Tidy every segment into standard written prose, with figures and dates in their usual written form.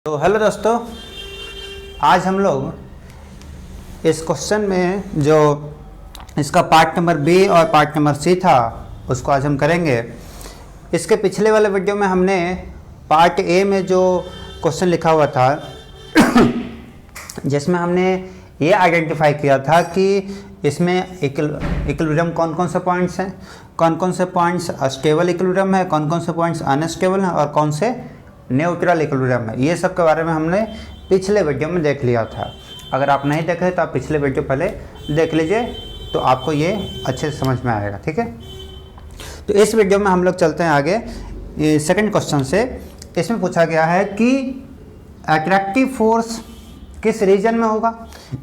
तो हेलो दोस्तों, आज हम लोग इस क्वेश्चन में जो इसका पार्ट नंबर बी और पार्ट नंबर सी था उसको आज हम करेंगे। इसके पिछले वाले वीडियो में हमने पार्ट ए में जो क्वेश्चन लिखा हुआ था जिसमें हमने ये आइडेंटिफाई किया था कि इसमें इक्विलिब्रियम कौन कौन से पॉइंट्स हैं, कौन कौन से पॉइंट्स स्टेबल इक्विलिब्रियम है, कौन कौन से पॉइंट्स अनस्टेबल हैं और कौन से न्यूट्रल इक्विलिब्रियम है। ये सब के बारे में हमने पिछले वीडियो में देख लिया था। अगर आप नहीं देखे तो आप पिछले वीडियो पहले देख लीजिए तो आपको ये अच्छे से समझ में आएगा। ठीक है, तो इस वीडियो में हम लोग चलते हैं आगे सेकंड क्वेश्चन से। इसमें पूछा गया है कि अट्रैक्टिव फोर्स किस रीजन में होगा।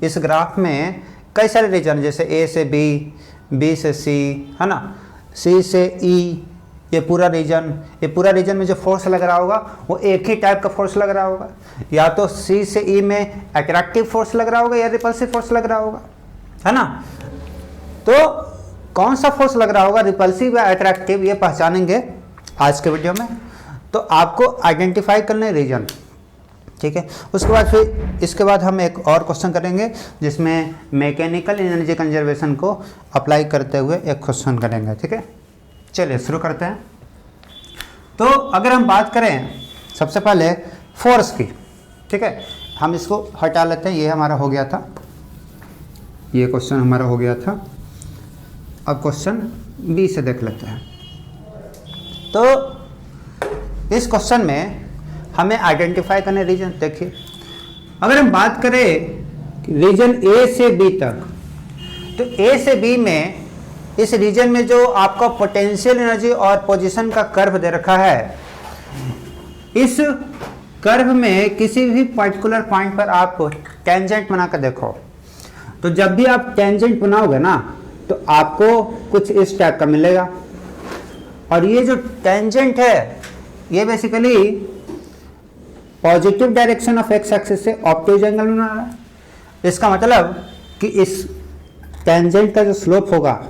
इस ग्राफ में कई सारे रीजन जैसे ए से बी, बी से सी, है ना, सी से ई, ये पूरा रीजन में जो फोर्स लग रहा होगा वो एक ही टाइप का फोर्स लग रहा होगा। या तो सी से ई में अट्रैक्टिव फोर्स लग रहा होगा या रिपल्सिव फोर्स लग रहा होगा, है ना। तो कौन सा फोर्स लग रहा होगा, रिपल्सिव या अट्रैक्टिव, ये पहचानेंगे आज के वीडियो में। तो आपको आइडेंटिफाई करना है रीजन, ठीक है। उसके बाद फिर इसके बाद हम एक और क्वेश्चन करेंगे जिसमें मैकेनिकल एनर्जी कंजर्वेशन को अप्लाई करते हुए एक क्वेश्चन करेंगे। ठीक है, चलिए शुरू करते हैं। तो अगर हम बात करें सबसे पहले फोर्स की, ठीक है, हम इसको हटा लेते हैं। ये हमारा हो गया था, ये क्वेश्चन हमारा हो गया था। अब क्वेश्चन बी से देख लेते हैं। तो इस क्वेश्चन में हमें आइडेंटिफाई करने रीजन। देखिए, अगर हम बात करें रीजन ए से बी तक, तो ए से बी में इस रीजन में जो आपका पोटेंशियल एनर्जी और पोजीशन का कर्व दे रखा है, इस कर्व में किसी भी पर्टिकुलर पॉइंट पर आप टेंजेंट बनाकर देखो। तो जब भी आप टेंजेंट बनाओगे ना तो आपको कुछ इस टाइप का मिलेगा। और ये जो टेंजेंट है ये basically positive direction of x axis से ऑब्ट्यूज एंगल बना रहा है। इसका मतलब कि इस टेंजेंट का जो स्लोप होगा,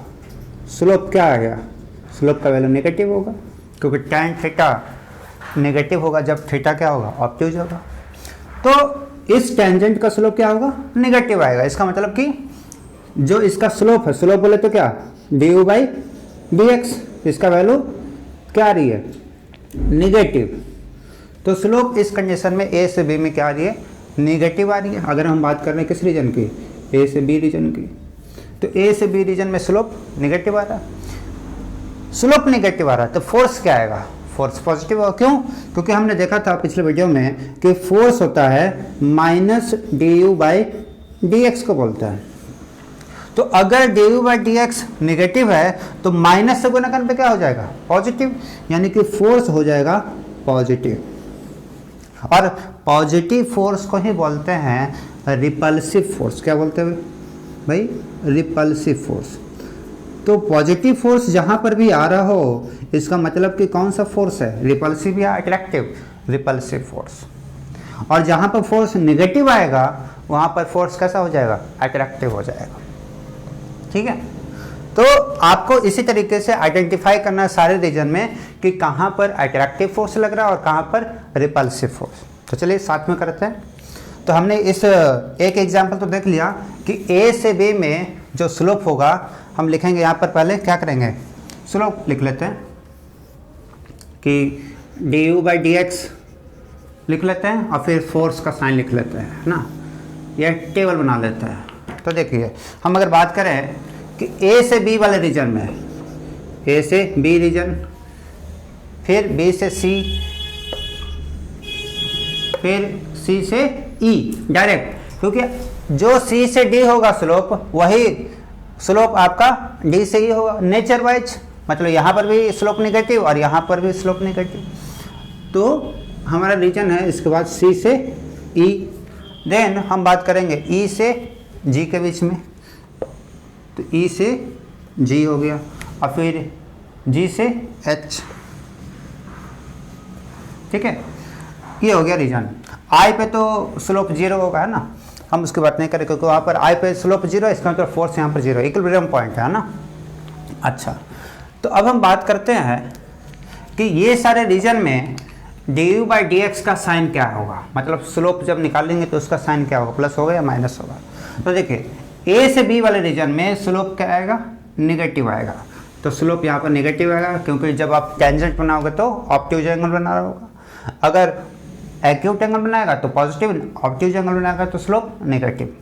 स्लोप क्या आ गया, स्लोप का वैल्यू नेगेटिव होगा, क्योंकि tan थीटा नेगेटिव होगा जब थीटा क्या होगा, ऑब्ट्यूज होगा। तो इस टेंजेंट का स्लोप क्या होगा, नेगेटिव आएगा। इसका मतलब कि जो इसका स्लोप है, स्लोप बोले तो क्या, du बाई dx, इसका वैल्यू क्या आ रही है, नेगेटिव। तो स्लोप इस कंडीशन में ए से बी में क्या आ रही है, नेगेटिव आ रही है। अगर हम बात कर रहे हैं किस रीजन की, ए से बी रीजन की, तो ए से बी रीजन में स्लोप नेगेटिव आ रहा है। स्लोप नेगेटिव आ रहा है तो फोर्स क्या आएगा, फोर्स पॉजिटिव होगा। क्यों, क्योंकि हमने देखा था पिछले वीडियो में कि फोर्स होता है माइनस du बाई dx को बोलता है। तो अगर du बाई dx नेगेटिव है तो माइनस से गुना करने पे क्या हो जाएगा, पॉजिटिव, यानी कि फोर्स हो जाएगा पॉजिटिव। और पॉजिटिव फोर्स को ही बोलते हैं रिपल्सिव फोर्स। क्या बोलते हैं भाई, रिपल्सिव फोर्स। तो पॉजिटिव फोर्स जहां पर भी आ रहा हो इसका मतलब कि कौन सा फोर्स है, रिपल्सिव या अट्रैक्टिव, रिपल्सिव फोर्स। और जहां पर फोर्स नेगेटिव आएगा वहां पर फोर्स कैसा हो जाएगा, अट्रैक्टिव हो जाएगा। ठीक है, तो आपको इसी तरीके से आइडेंटिफाई करना है सारे रीजन में कि कहां पर अट्रैक्टिव फोर्स लग रहा है और कहां पर रिपल्सिव फोर्स। तो चलिए साथ में करते हैं। तो हमने इस एक एग्जाम्पल तो देख लिया कि ए से बी में जो स्लोप होगा हम लिखेंगे यहाँ पर, पहले क्या करेंगे, स्लोप लिख लेते हैं कि du बाई dx लिख लेते हैं और फिर फोर्स का साइन लिख लेते हैं ना, यह टेबल बना लेते हैं। तो देखिए, हम अगर बात करें कि ए से बी वाले रीजन में, ए से बी रीजन, फिर बी से सी, फिर सी से ई डायरेक्ट, क्योंकि जो सी से डी होगा स्लोप वही स्लोप आपका डी से ई होगा नेचर वाइज। मतलब यहाँ पर भी स्लोप नेगेटिव और यहाँ पर भी स्लोप नेगेटिव। तो हमारा रीजन है इसके बाद सी से ई, देन हम बात करेंगे ई से जी के बीच में, तो ई से जी हो गया और फिर जी से एच। ठीक है, ये हो गया रीजन। आई पे तो स्लोप जीरो होगा, है ना, हम उसकी बात नहीं करें क्योंकि वहाँ पर आई पे स्लोप जीरो है, इसका मतलब फोर्स यहाँ पर जीरो, इक्विलिब्रियम पॉइंट है ना। अच्छा, तो अब हम बात करते हैं कि ये सारे रीजन में D you by D x का साइन क्या होगा, मतलब स्लोप जब निकालेंगे तो उसका साइन क्या होगा, प्लस होगा या माइनस होगा। तो देखिए ए से बी वाले रीजन में स्लोप क्या आएगा, निगेटिव आएगा। तो स्लोप यहाँ पर निगेटिव आएगा क्योंकि जब आप टेंजेंट बनाओगे तो ऑब्ट्यूज एंगल बना रहा होगा, अगर एक्यूट एंगल बनाएगा तो पॉजिटिव, ऑब्ट्यूज एंगल बनाएगा तो स्लोप नेगेटिव।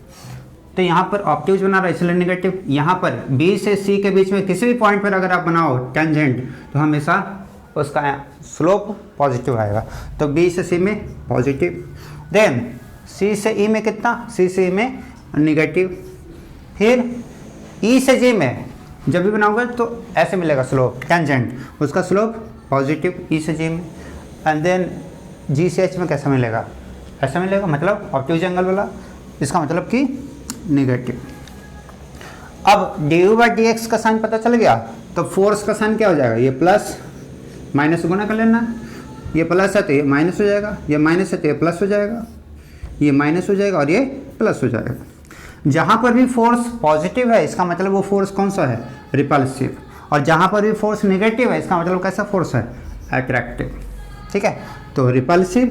तो यहाँ पर ऑब्ट्यूज बना रहा है इसलिए नेगेटिव। यहाँ पर बी से सी के बीच में किसी भी पॉइंट पर अगर आप बनाओ टेंजेंट तो हमेशा उसका स्लोप पॉजिटिव आएगा। तो बी से सी में पॉजिटिव, देन सी से ई में कितना, सी से ई में नेगेटिव, फिर ई से जी में जब भी बनाओगे तो ऐसे मिलेगा स्लोप टेंजेंट, उसका स्लोप पॉजिटिव ई से जी में। एंड देन जी से एच में कैसा मिलेगा, ऐसा मिलेगा, मतलब ऑब्ट्यूज एंगल वाला, इसका मतलब कि नेगेटिव। अब D you by D x का साइन पता चल गया, तो फोर्स का साइन क्या हो जाएगा, ये प्लस माइनस गुना कर लेना, ये प्लस है तो ये माइनस हो जाएगा, ये माइनस है तो ये प्लस हो जाएगा, ये माइनस हो जाएगा और ये प्लस हो जाएगा। जहाँ पर भी फोर्स पॉजिटिव है इसका मतलब वो फोर्स कौन सा है, रिपल्सिव, और जहाँ पर भी फोर्स नेगेटिव है इसका मतलब कैसा फोर्स है, अट्रैक्टिव। ठीक है, तो रिपल्सिव,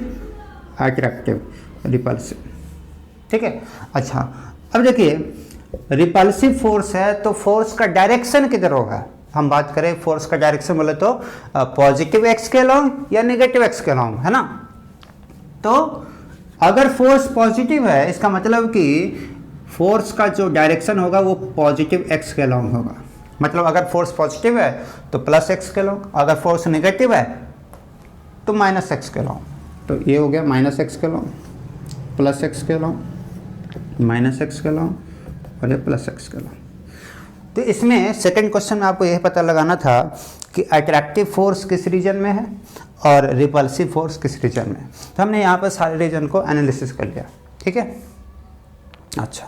अट्रैक्टिव, रिपल्सिव। ठीक है, अच्छा अब देखिए रिपल्सिव फोर्स है तो फोर्स का डायरेक्शन किधर होगा, हम बात करें फोर्स का डायरेक्शन बोले तो पॉजिटिव एक्स के अलोंग या नेगेटिव एक्स के अलोंग, है ना। तो अगर फोर्स पॉजिटिव है इसका मतलब कि फोर्स का जो डायरेक्शन होगा वो पॉजिटिव एक्स के अलोंग होगा, मतलब अगर फोर्स पॉजिटिव है तो प्लस एक्स के अलोंग, अगर फोर्स नेगेटिव है तो माइनस एक्स के अलोंग। तो ये हो गया माइनस एक्स के अलोंग, प्लस एक्स के अलोंग, माइनस एक्स के अलोंग और ये प्लस एक्स के अलोंग। तो इसमें सेकंड क्वेश्चन में आपको यह पता लगाना था कि अट्रैक्टिव फोर्स किस रीजन में है और रिपल्सिव फोर्स किस रीजन में है। तो हमने यहाँ पर सारे रीजन को एनालिसिस कर लिया। ठीक है, अच्छा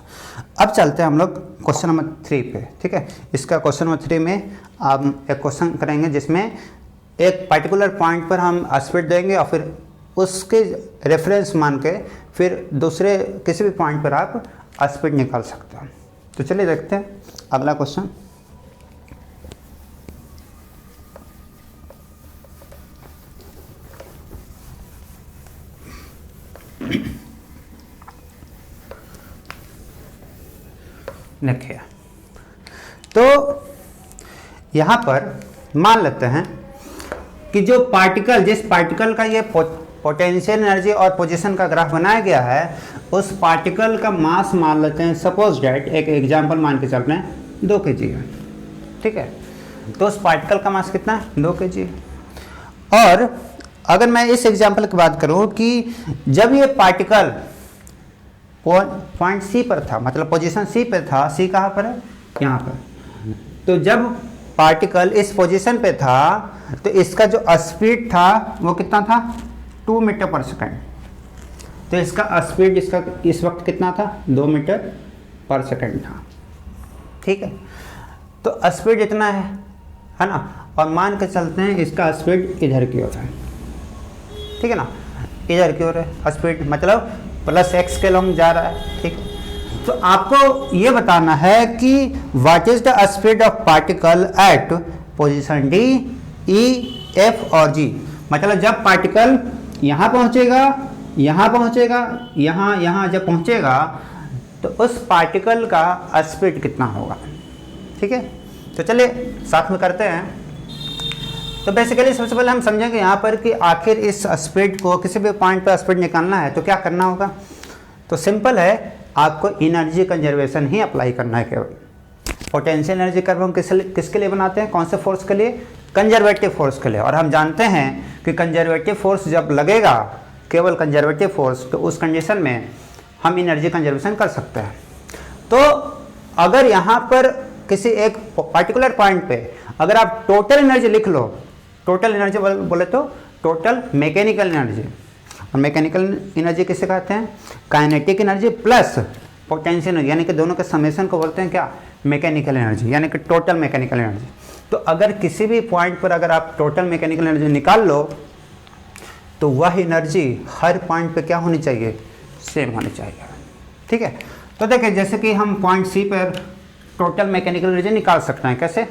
अब चलते हैं हम लोग क्वेश्चन नंबर 3 पे। ठीक है, इसका क्वेश्चन नंबर 3 में हम एक क्वेश्चन करेंगे जिसमें एक पर्टिकुलर पॉइंट पर हम स्पीड देंगे और फिर उसके रेफरेंस मान के फिर दूसरे किसी भी पॉइंट पर आप स्पीड निकाल सकते हो। तो चलिए देखते हैं अगला क्वेश्चन। देखिए तो यहाँ पर मान लेते हैं कि जो पार्टिकल, जिस पार्टिकल का ये पोटेंशियल एनर्जी और पोजीशन का ग्राफ बनाया गया है उस पार्टिकल का मास मान लेते हैं, सपोज डेट एक एग्जांपल मान के चल रहे हैं 2 kg है। ठीक है, तो उस पार्टिकल का मास कितना है, 2 kg। और अगर मैं इस एग्जांपल की बात करूं कि जब ये पार्टिकल पॉइंट सी पर था, मतलब पोजीशन सी पर था, सी कहाँ पर है, यहाँ पर। तो जब पार्टिकल इस पोजीशन पे था तो इसका जो स्पीड था वो कितना था, 2 मीटर पर सेकंड। तो इसका स्पीड इसका इस वक्त कितना था, 2 मीटर पर सेकंड था। ठीक है, तो स्पीड इतना है ना, और मान के चलते हैं इसका स्पीड इधर की ओर है। ठीक है ना, इधर की ओर है स्पीड, मतलब प्लस एक्स के लॉन्ग जा रहा है। ठीक है, तो आपको ये बताना है कि what is the speed of particle at position D, E, F और जी। मतलब जब पार्टिकल यहाँ पहुँचेगा, यहाँ पहुँचेगा, यहाँ जब पहुँचेगा तो उस पार्टिकल का स्पीड कितना होगा। ठीक है, तो चलिए साथ में करते हैं। तो बेसिकली सबसे पहले हम समझेंगे यहाँ पर कि आखिर इस स्पीड को, किसी भी पॉइंट पर स्पीड निकालना है तो क्या करना होगा। तो सिंपल है, आपको एनर्जी कंजर्वेशन ही अप्लाई करना है केवल। पोटेंशियल एनर्जी कर्व हम किसके लिए बनाते हैं, कौन से फोर्स के लिए, कंजर्वेटिव फोर्स के लिए। और हम जानते हैं कि कंजर्वेटिव फोर्स जब लगेगा, केवल कंजर्वेटिव फोर्स, तो उस कंडीशन में हम एनर्जी कंजर्वेशन कर सकते हैं। तो अगर यहाँ पर किसी एक पर्टिकुलर पॉइंट पे अगर आप टोटल एनर्जी लिख लो, टोटल एनर्जी बोले तो टोटल मैकेनिकल एनर्जी, और मैकेनिकल एनर्जी किसे कहते हैं, kinetic energy plus potential energy, यानी कि दोनों के समेशन को बोलते हैं क्या, मैकेनिकल एनर्जी, यानी कि टोटल मैकेनिकल एनर्जी। तो अगर किसी भी पॉइंट पर अगर आप टोटल मैकेनिकल एनर्जी निकाल लो तो वह एनर्जी हर पॉइंट पे क्या होनी चाहिए, सेम होनी चाहिए। ठीक है, तो देखिए जैसे कि हम पॉइंट सी पर टोटल मैकेनिकल एनर्जी निकाल सकते हैं। कैसे,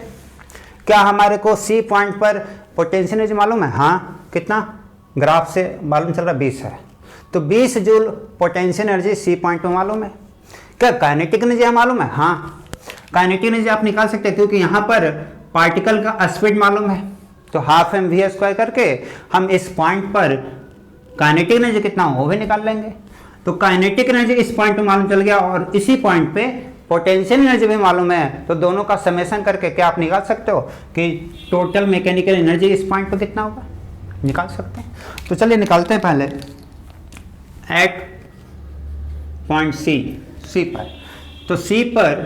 क्या हमारे को सी पॉइंट पर पोटेंशियल एनर्जी मालूम है, हाँ कितना, ग्राफ से मालूम चल रहा 20 है, तो 20 joule potential energy C point में मालूम है। क्या काइनेटिक एनर्जी मालूम है? हाँ, काइनेटिक एनर्जी आप निकाल सकते हैं क्योंकि यहाँ पर पार्टिकल का स्पीड मालूम है, तो हाफ एम वी स्क्वायर करके हम इस पॉइंट पर काइनेटिक एनर्जी कितना हो वो भी निकाल लेंगे। तो काइनेटिक एनर्जी इस पॉइंट पे मालूम चल गया और इसी पॉइंट पे पोटेंशियल एनर्जी भी मालूम है, तो दोनों का समेशन करके क्या आप निकाल सकते हो कि टोटल मैकेनिकल एनर्जी इस पॉइंट पे कितना होगा, निकाल सकते हैं। तो चलिए निकालते हैं पहले एट पॉइंट सी पर। तो सी पर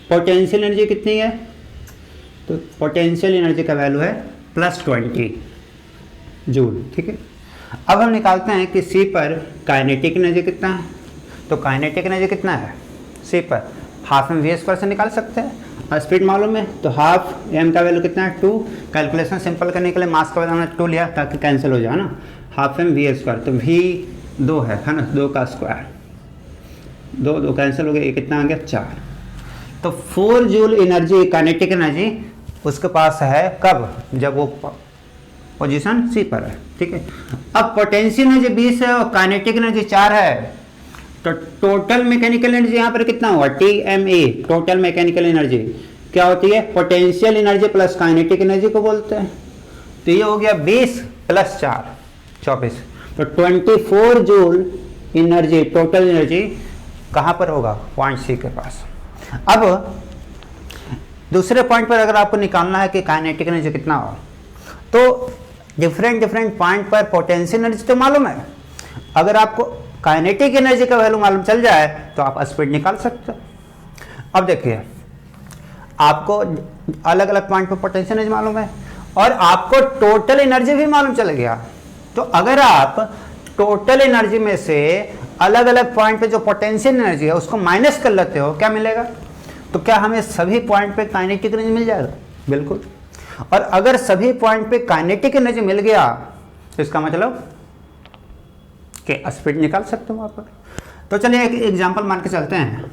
पोटेंशियल एनर्जी कितनी है, तो पोटेंशियल एनर्जी का वैल्यू है +20 जूल। ठीक है, अब हम निकालते हैं कि सी पर काइनेटिक एनर्जी कितना है। तो काइनेटिक एनर्जी कितना है सी पर, हाफ एम वी स्क्वायर से निकाल सकते हैं, स्पीड मालूम है, तो हाफ एम का वैल्यू कितना है 2। कैलकुलेशन सिंपल करने के लिए मास का वैल्यू हमने 2 लिया ताकि कैंसिल हो जाए ना, हाफ एम वी स्क्वायर, तो वी 2 है ना, 2 का स्क्वायर, 2 कैंसिल हो गया, ये कितना आ गया 4। तो 4 जूल एनर्जी काइनेटिक एनर्जी उसके पास है कब, जब वो पोजीशन सी पर है। ठीक है, अब पोटेंशियल एनर्जी 20 है और काइनेटिक एनर्जी 4 है, तो टोटल मैकेनिकल एनर्जी यहाँ पर कितना हुआ TME, टोटल मैकेनिकल एनर्जी क्या होती है, potential energy plus kinetic energy को बोलते हैं। तो ये हो गया 20 + 4 24, तो 24 जूल एनर्जी, टोटल एनर्जी कहाँ पर होगा, पॉइंट सी के पास। अब दूसरे पॉइंट पर अगर आपको निकालना है कि काइनेटिक एनर्जी कितना हो, तो डिफरेंट पॉइंट पर पोटेंशियल एनर्जी तो मालूम है, अगर आपको काइनेटिक एनर्जी का वैल्यू मालूम चल जाए तो आप स्पीड निकाल सकते हो। अब देखिए, आपको अलग अलग पॉइंट पर पोटेंशियल एनर्जी मालूम है और आपको टोटल एनर्जी भी मालूम चल गया, तो अगर आप टोटल एनर्जी में से अलग अलग पॉइंट पे जो पोटेंशियल एनर्जी है उसको माइनस कर लेते हो, क्या मिलेगा, तो क्या हमें सभी पॉइंट पे काइनेटिक एनर्जी मिल जाएगा, बिल्कुल। और अगर सभी पॉइंट पे काइनेटिक एनर्जी मिल गया तो इसका मतलब कि स्पीड निकाल सकते हो वहाँ पर। तो चलिए एक एग्जांपल मान के चलते हैं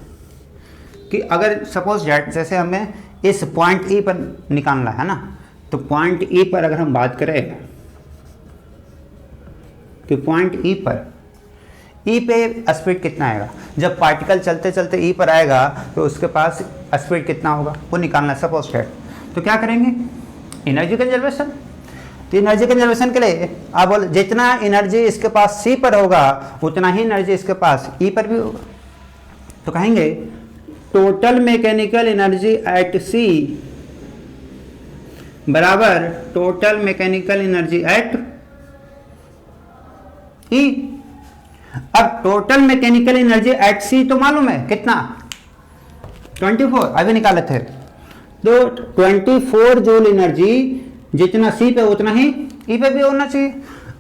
कि अगर सपोज जैसे हमें इस पॉइंट ई पर निकालना है ना, तो पॉइंट ई पर अगर हम बात करें कि पॉइंट ई पर ई पे स्पीड कितना आएगा, जब पार्टिकल चलते चलते ई पर आएगा तो उसके पास स्पीड कितना होगा वो निकालना सपोज दैट। तो क्या करेंगे, एनर्जी कंजर्वेशन। तो एनर्जी कंजर्वेशन के लिए आप बोल जितना एनर्जी इसके पास सी पर होगा उतना ही एनर्जी इसके पास ई पर भी होगा, तो कहेंगे टोटल मैकेनिकल एनर्जी एट सी बराबर टोटल मैकेनिकल एनर्जी एट ई। अब टोटल मैकेनिकल एनर्जी एट सी तो मालूम है कितना, 24 अभी निकाले थे, तो 24 जूल एनर्जी जितना सी पे उतना ही ई पे भी होना चाहिए।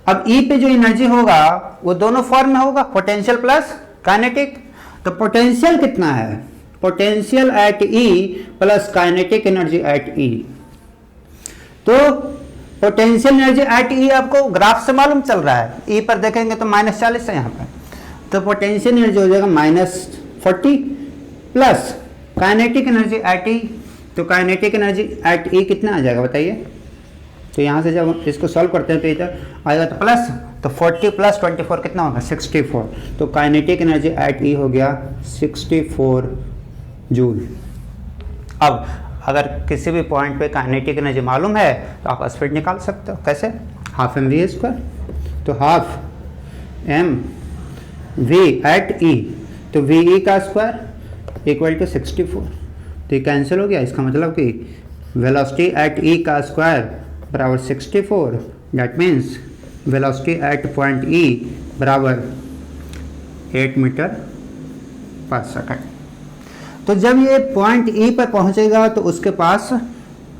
अब ई पे जो एनर्जी होगा वो दोनों फॉर्म में होगा, पोटेंशियल प्लस काइनेटिक। तो पोटेंशियल कितना है, potential at E plus kinetic energy at E. तो पोटेंशियल एनर्जी एट ई आपको ग्राफ से मालूम चल रहा है, ई पर देखेंगे तो -40 है यहाँ पर, तो पोटेंशियल एनर्जी हो जाएगा -40 plus kinetic energy at E. तो काइनेटिक एनर्जी एट ई कितना आ जाएगा बताइए, तो यहाँ से जब इसको सॉल्व करते हैं तो इधर आएगा तो प्लस, तो 40 + 24 कितना होगा 64। तो काइनेटिक एनर्जी एट ई हो गया 64 जूल। अब अगर किसी भी पॉइंट पे काइनेटिक एनर्जी मालूम है तो आप स्पीड निकाल सकते हो, कैसे, हाफ एम वी स्क्वायर, तो half M we eight E, तो वी ई का स्क्वायर इक्वल टू 64, तो ये कैंसिल हो गया। इसका मतलब कि वेलोसिटी एट ई का स्क्वायर बराबर 64, that means velocity at point ई बराबर 8 मीटर पर सेकंड। तो जब ये पॉइंट ई पर पहुंचेगा तो उसके पास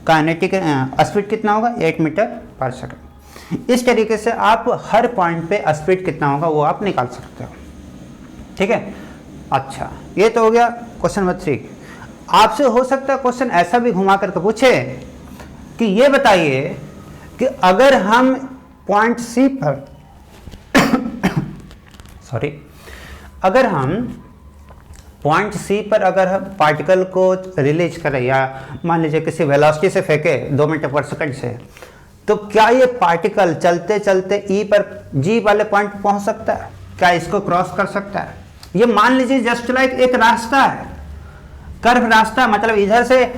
काइनेटिक स्पीड कितना होगा 8 मीटर पर सेकंड। इस तरीके से आप हर पॉइंट पे स्पीड कितना होगा वो आप निकाल सकते हो, ठीक है। अच्छा, ये तो हो गया क्वेश्चन नंबर 3। आपसे हो सकता है क्वेश्चन ऐसा भी घुमा करके पूछे कि ये बताइए कि अगर हम पॉइंट सी पर सॉरी, अगर हम पॉइंट सी पर अगर हम पार्टिकल को रिलीज करें या मान लीजिए किसी वेलोसिटी से फेंके 2 मीटर पर सेकंड से, तो क्या ये पार्टिकल चलते चलते ई पर जी वाले पॉइंट पहुंच सकता है? क्या इसको क्रॉस कर सकता है? ये मान लीजिए जस्ट लाइक एक रास्ता है, कर्व रास्ता, मतलब इधर से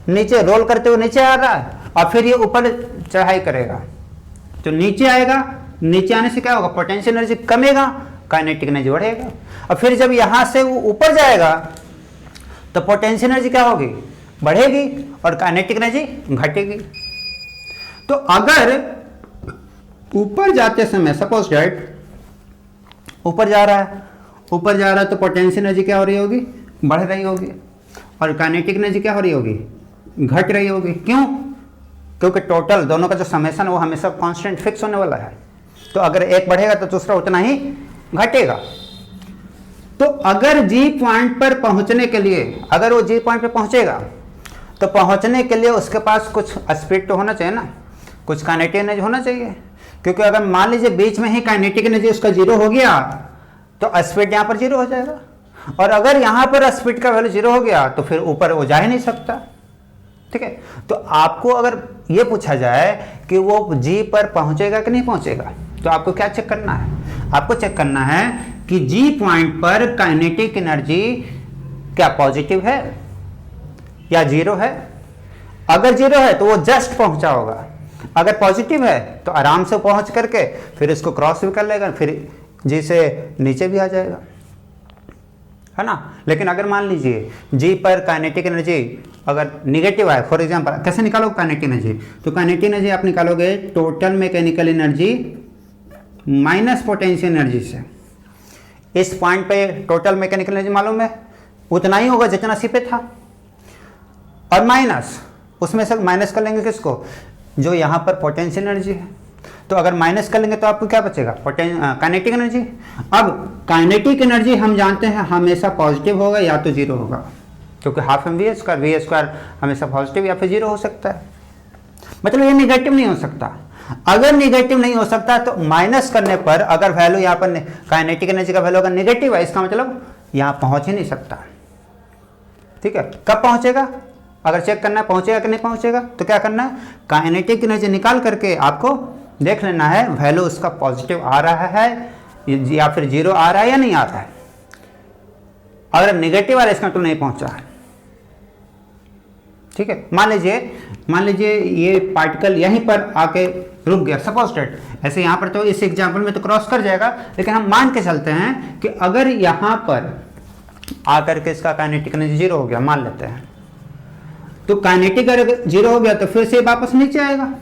नीचे रोल करते हुए नीचे आ रहा है और फिर ये ऊपर चढ़ाई करेगा तो नीचे आएगा। नीचे आने से क्या होगा? पोटेंशियल एनर्जी कमेगा, काइनेटिक एनर्जी बढ़ेगा। और फिर जब यहां से वो ऊपर जाएगा तो पोटेंशियल एनर्जी क्या होगी? बढ़ेगी और काइनेटिक एनर्जी घटेगी। तो अगर ऊपर जाते समय सपोज दैट ऊपर जा रहा है तो पोटेंशियल एनर्जी क्या हो रही होगी? बढ़ रही होगी। और काइनेटिक एनर्जी क्या हो रही होगी? घट रही होगी। क्यों? क्योंकि टोटल दोनों का जो समेशन है वो हमेशा कांस्टेंट फिक्स होने वाला है। तो अगर एक बढ़ेगा तो दूसरा उतना ही घटेगा। तो अगर जी पॉइंट पर पहुंचने के लिए, अगर वो जी पॉइंट पर पहुंचेगा तो पहुंचने के लिए उसके पास कुछ स्पीड तो होना चाहिए ना, कुछ काइनेटिक एनर्जी होना चाहिए। क्योंकि अगर मान लीजिए बीच में ही काइनेटिक एनर्जी उसका जीरो हो गया तो स्पीड यहाँ पर जीरो हो जाएगा। और अगर यहाँ पर स्पीड का वैल्यू जीरो हो गया तो फिर ऊपर वो जा ही नहीं सकता। ठीक है, तो आपको अगर ये पूछा जाए कि वो जी पर पहुंचेगा कि नहीं पहुंचेगा, तो आपको क्या चेक करना है? आपको चेक करना है कि जी पॉइंट पर काइनेटिक एनर्जी क्या पॉजिटिव है या जीरो है। अगर जीरो है तो वो जस्ट पहुंचा होगा, अगर पॉजिटिव है तो आराम से पहुंच करके फिर इसको क्रॉस भी कर लेगा, फिर जी से नीचे भी आ जाएगा, है ना। लेकिन अगर मान लीजिए जी पर काइनेटिक एनर्जी अगर निगेटिव है, फॉर एग्जांपल कैसे निकालोगे काइनेटिक एनर्जी? तो काइनेटिक एनर्जी आप निकालोगे total mechanical energy minus potential energy से। इस पॉइंट पे टोटल मैकेनिकल एनर्जी मालूम है उतना ही होगा जितना सी पे था, और माइनस उसमें से माइनस कर लेंगे किसको? जो यहाँ पर पोटेंशियल एनर्जी है। तो अगर माइनस कर लेंगे तो आपको क्या बचेगा? Kinetic energy. अब काइनेटिक एनर्जी हम जानते हैं हमेशा पॉजिटिव होगा या तो जीरो होगा, क्योंकि हाफ एम वी स्क्वायर हमेशा पॉजिटिव या फिर जीरो हो सकता है। मतलब ये निगेटिव नहीं हो सकता। अगर निगेटिव नहीं हो सकता तो माइनस करने पर अगर वैल्यू यहाँ पर काइनेटिक एनर्जी का वैल्यू अगर निगेटिव है, इसका मतलब यहाँ पहुंच ही नहीं सकता। ठीक है, कब पहुंचेगा? अगर चेक करना है पहुंचेगा कि नहीं पहुंचेगा तो क्या करना है? काइनेटिक एनर्जी निकाल करके आपको देख लेना है वैल्यू उसका पॉजिटिव आ रहा है या फिर जीरो आ रहा है या नहीं आ रहा है। अगर नेगेटिव आ रहा है इसका तो नहीं पहुंचा है। ठीक है, मान लीजिए ये पार्टिकल यहीं पर आके रुक गया, सपोज दैट। ऐसे यहाँ पर तो इस एग्जांपल में तो क्रॉस कर जाएगा, लेकिन हम मान के चलते हैं कि अगर यहाँ पर आकर के इसका काइनेटिक एनर्जी जीरो हो गया, मान लेते हैं, तो काइनेटिक अगर जीरो हो गया तो फिर से वापस नीचे आएगा।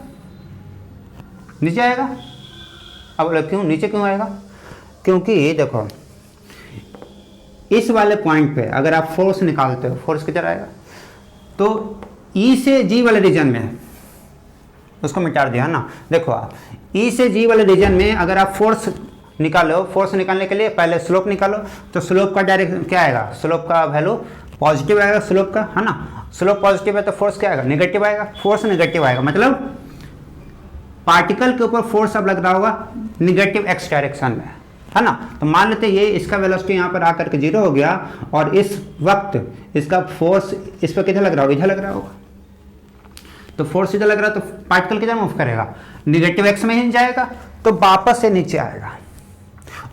अब क्यों नीचे क्यों आएगा? क्योंकि देखो इस वाले पॉइंट पे अगर आप फोर्स निकालते हो, फोर्स किधर आएगा? तो ई से जी वाले रीजन में, उसको मिटा दिया ना। देखो आप ई से जी वाले रीजन में अगर आप फोर्स निकालो, फोर्स निकालने के लिए पहले स्लोप निकालो, तो स्लोप का डायरेक्शन क्या आएगा? स्लोप का वैल्यू पॉजिटिव आएगा स्लोप का, है ना। स्लोप पॉजिटिव है तो फोर्स क्या आएगा? नेगेटिव आएगा। फोर्स नेगेटिव आएगा, मतलब पार्टिकल के ऊपर फोर्स अब लग रहा होगा निगेटिव एक्स डायरेक्शन में, है ना। तो मान लेते हैं ये इसका वेलोसिटी यहाँ पर आकर के जीरो हो गया और इस वक्त इसका फोर्स इस पर किधर लग रहा होगा? इधर लग रहा होगा। तो फोर्स इधर लग रहा है तो पार्टिकल किधर मूव करेगा? निगेटिव एक्स में ही जाएगा, तो वापस से नीचे आएगा।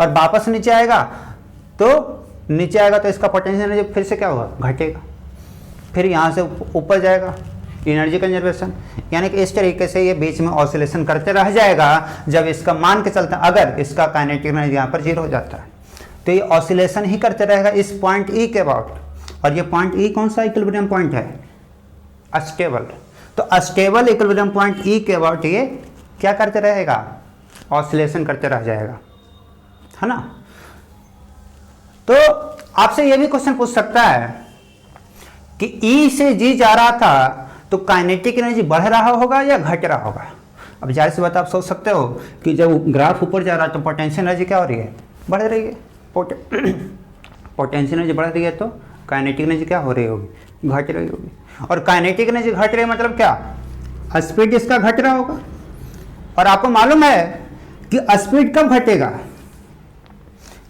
और वापस नीचे आएगा तो इसका पोटेंशियल एनर्जी फिर से क्या होगा? घटेगा। फिर यहाँ से ऊपर जाएगा, एनर्जी कंजर्वेशन। यानी कि इस तरीके से ये बीच में ऑसिलेशन करते रह जाएगा। जब इसका मान के चलते अगर इसका काइनेटिक एनर्जी यहाँ पर जीरो हो जाता है तो ये ऑसिलेशन ही करते रहेगा इस पॉइंट ई के अबाउट। और ये पॉइंट ई कौन सा इक्विलिब्रियम पॉइंट है? अस्टेबल। तो अस्टेबल इक्विलिब्रियम पॉइंट ई के अबाउट ये क्या करते रहेगा? ऑसिलेशन करते रह जाएगा, है ना। तो आपसे ये भी क्वेश्चन पूछ सकता है कि ई से जी जा रहा था तो काइनेटिक एनर्जी बढ़ रहा होगा या घट रहा होगा? अब जाहिर सी बात आप सोच सकते हो कि जब ग्राफ ऊपर जा रहा है तो पोटेंशियल एनर्जी क्या हो रही है? बढ़ रही है। पोटेंशियल एनर्जी बढ़ रही है तो काइनेटिक एनर्जी क्या हो रही होगी? घट रही होगी। और काइनेटिक एनर्जी घट रही है मतलब क्या? स्पीड इसका घट रहा होगा। और आपको मालूम है कि स्पीड कब घटेगा?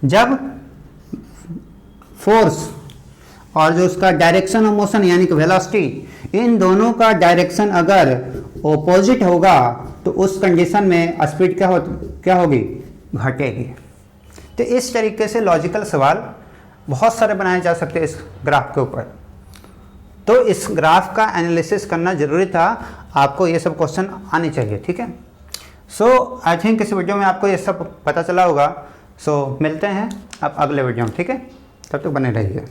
जब फोर्स और जो उसका डायरेक्शन ऑफ मोशन यानी कि वेलोसिटी, इन दोनों का डायरेक्शन अगर ऑपोजिट होगा तो उस कंडीशन में स्पीड क्या होगी, घटेगी। तो इस तरीके से लॉजिकल सवाल बहुत सारे बनाए जा सकते हैं इस ग्राफ के ऊपर। तो इस ग्राफ का एनालिसिस करना जरूरी था, आपको ये सब क्वेश्चन आने चाहिए, ठीक है। सो आई थिंक इस वीडियो में आपको ये सब पता चला होगा। सो मिलते हैं अब अगले वीडियो में, ठीक है, तब तक बने रहिए।